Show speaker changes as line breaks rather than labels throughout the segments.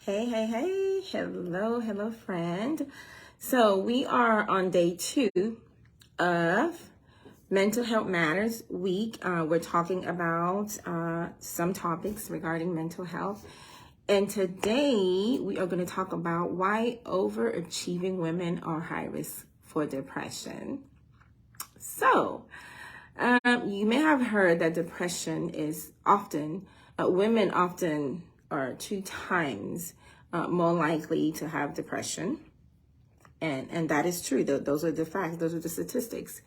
Hey, hello, friend. So we are on day 2 of Mental Health Matters Week. We're talking about some topics regarding mental health. And today we are going to talk about why overachieving women are high risk for depression. So, you may have heard that depression is often, women often are 2 times more likely to have depression. And that is true. Those are the facts. Those are the statistics.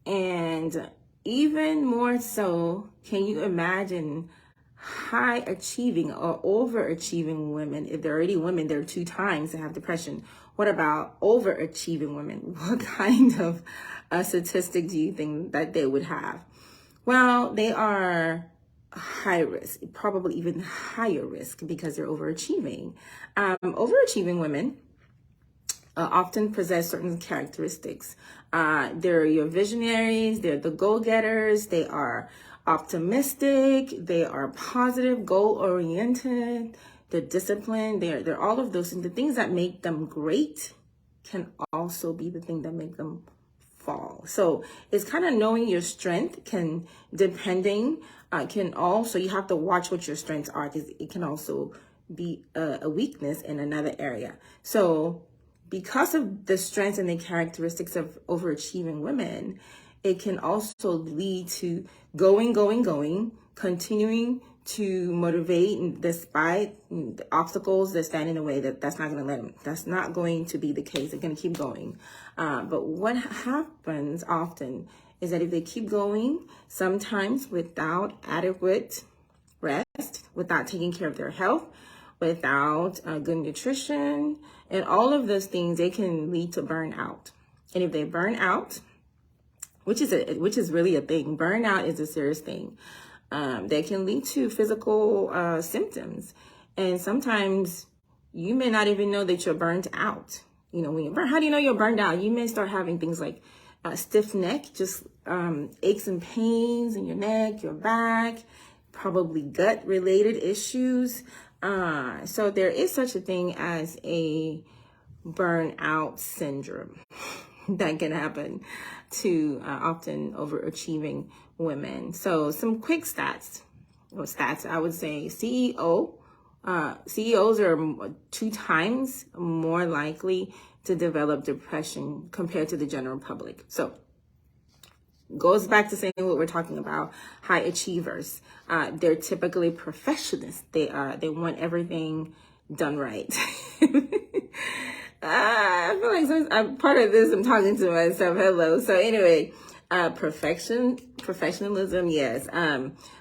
And even more so, can you imagine high achieving or overachieving women? If they're already women, they're 2 times to have depression. What about overachieving women? What kind of a statistic do you think that they would have? Well, they are high risk, probably even higher risk because they're overachieving. Overachieving women often possess certain characteristics. They're your visionaries, they're the go-getters, they are optimistic, they are positive, goal-oriented, they're disciplined, they're all of those things. The things that make them great can also be the thing that make them fall. So it's kind of knowing your strength can also, you have to watch what your strengths are because it can also be a weakness in another area. So because of the strengths and the characteristics of overachieving women, it can also lead to going, continuing to motivate despite the obstacles that stand in the way. That's not going to be the case. They're going to keep going. But what happens often is that if they keep going, sometimes without adequate rest, without taking care of their health, without good nutrition, and all of those things, they can lead to burnout. And if they burn out, which is really a thing, burnout is a serious thing. That can lead to physical symptoms, and sometimes you may not even know that you're burnt out. You know, when you're burnt, how do you know you're burned out? You may start having things like stiff neck, just aches and pains in your neck, your back, probably gut-related issues. So there is such a thing as a burnout syndrome that can happen to often overachieving women. So some quick stats. I would say CEOs are 2 times more likely to develop depression compared to the general public. So goes back to saying what we're talking about, high achievers. They're typically perfectionists. They want everything done right. I feel like I'm part of this. I'm talking to myself. Hello. So anyway, professionalism, yes.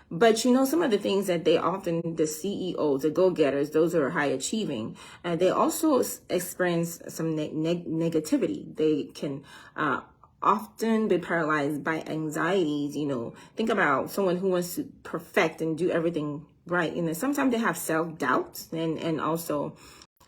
But some of the things that the CEOs, the go-getters, those who are high achieving, they also experience some negativity. They can often be paralyzed by anxieties. Think about someone who wants to perfect and do everything right. Sometimes they have self-doubt and also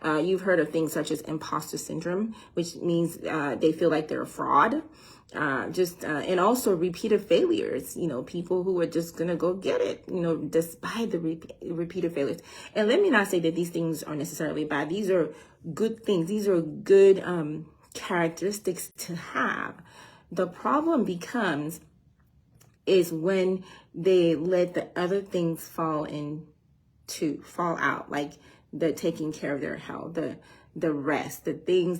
you've heard of things such as imposter syndrome, which means they feel like they're a fraud. And also repeated failures, people who are just going to go get it, despite the repeated failures. And let me not say that these things are necessarily bad. These are good things. These are good characteristics to have. The problem is when they let the other things fall out, like the taking care of their health, the rest, the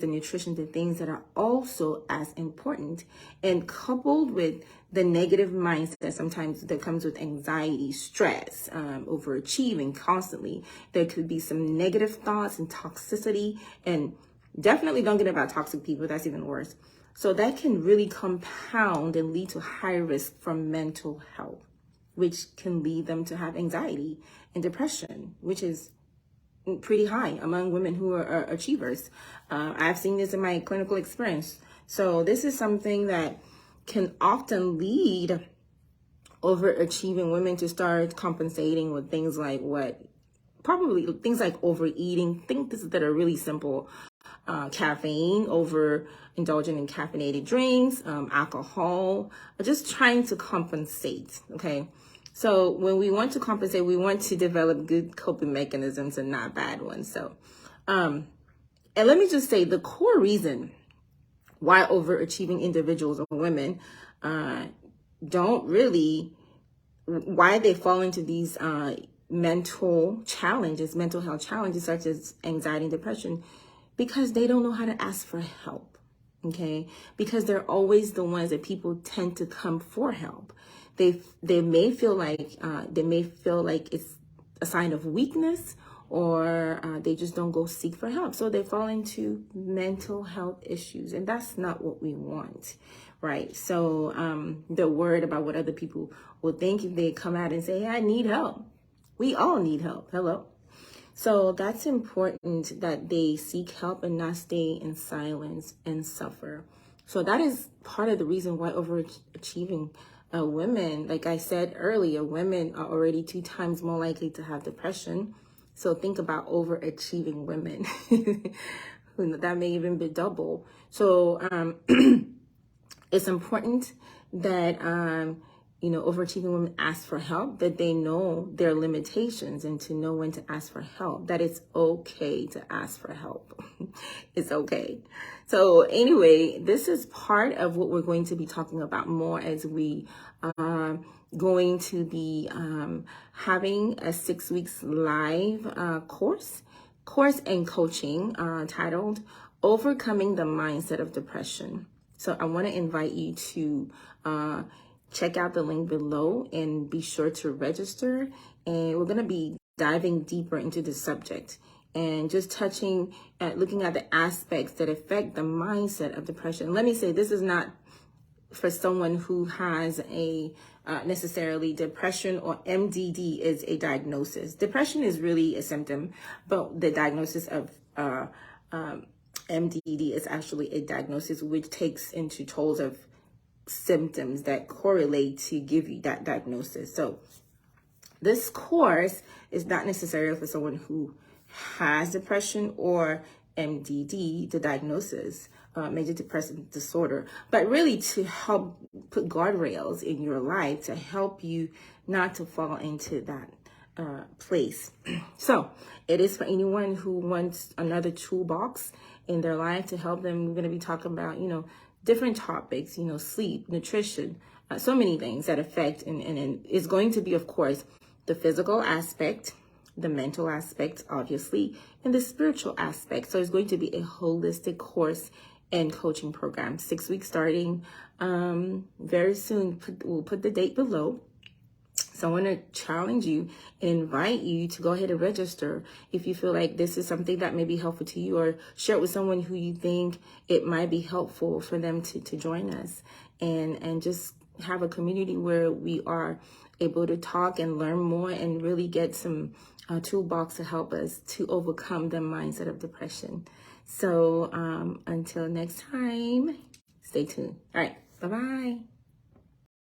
nutrition, the things that are also as important, and coupled with the negative mindset sometimes that comes with anxiety, stress, overachieving constantly. There could be some negative thoughts and toxicity, and definitely don't get about toxic people. That's even worse. So that can really compound and lead to high risk from mental health, which can lead them to have anxiety and depression, which is pretty high among women who are achievers. I've seen this in my clinical experience. So this is something that can often lead overachieving women to start compensating with things like things like overeating, things that are really simple. Caffeine, overindulging in caffeinated drinks, alcohol, just trying to compensate. Okay. So when we want to compensate, we want to develop good coping mechanisms and not bad ones. So, and let me just say the core reason why overachieving individuals or women don't really, why they fall into these mental health challenges such as anxiety and depression, because they don't know how to ask for help. Okay, because they're always the ones that people tend to come for help. They may feel like it's a sign of weakness, or they just don't go seek for help. So they fall into mental health issues, and that's not what we want, right? So they're worried about what other people will think if they come out and say, hey, I need help. We all need help. Hello. So that's important, that they seek help and not stay in silence and suffer. So that is part of the reason why overachieving women, like I said earlier, women are already 2 times more likely to have depression. So think about overachieving women. That may even be double. So it's important that overachieving women ask for help, that they know their limitations and to know when to ask for help, that it's okay to ask for help. It's okay. So anyway, this is part of what we're going to be talking about more as we are going to be having a 6 weeks live course and coaching titled Overcoming the Mindset of Depression. So I want to invite you to check out the link below and be sure to register. And we're going to be diving deeper into the subject and just looking at the aspects that affect the mindset of depression. Let me say, this is not for someone who has a necessarily depression, or MDD is a diagnosis. Depression is really a symptom, but the diagnosis of MDD is actually a diagnosis which takes into tolls of symptoms that correlate to give you that diagnosis. So this course is not necessarily for someone who has depression or MDD, the diagnosis, major depressive disorder, but really to help put guardrails in your life to help you not to fall into that place. So it is for anyone who wants another toolbox in their life to help them. We're going to be talking about, different topics, sleep, nutrition, so many things that affect, and it's going to be, of course, the physical aspect, the mental aspect, obviously, and the spiritual aspect. So it's going to be a holistic course and coaching program, 6 weeks starting very soon. We'll put the date below. So I want to challenge you and invite you to go ahead and register if you feel like this is something that may be helpful to you, or share it with someone who you think it might be helpful for them to join us and just have a community where we are able to talk and learn more and really get some toolbox to help us to overcome the mindset of depression. So until next time, stay tuned. All right. Bye-bye.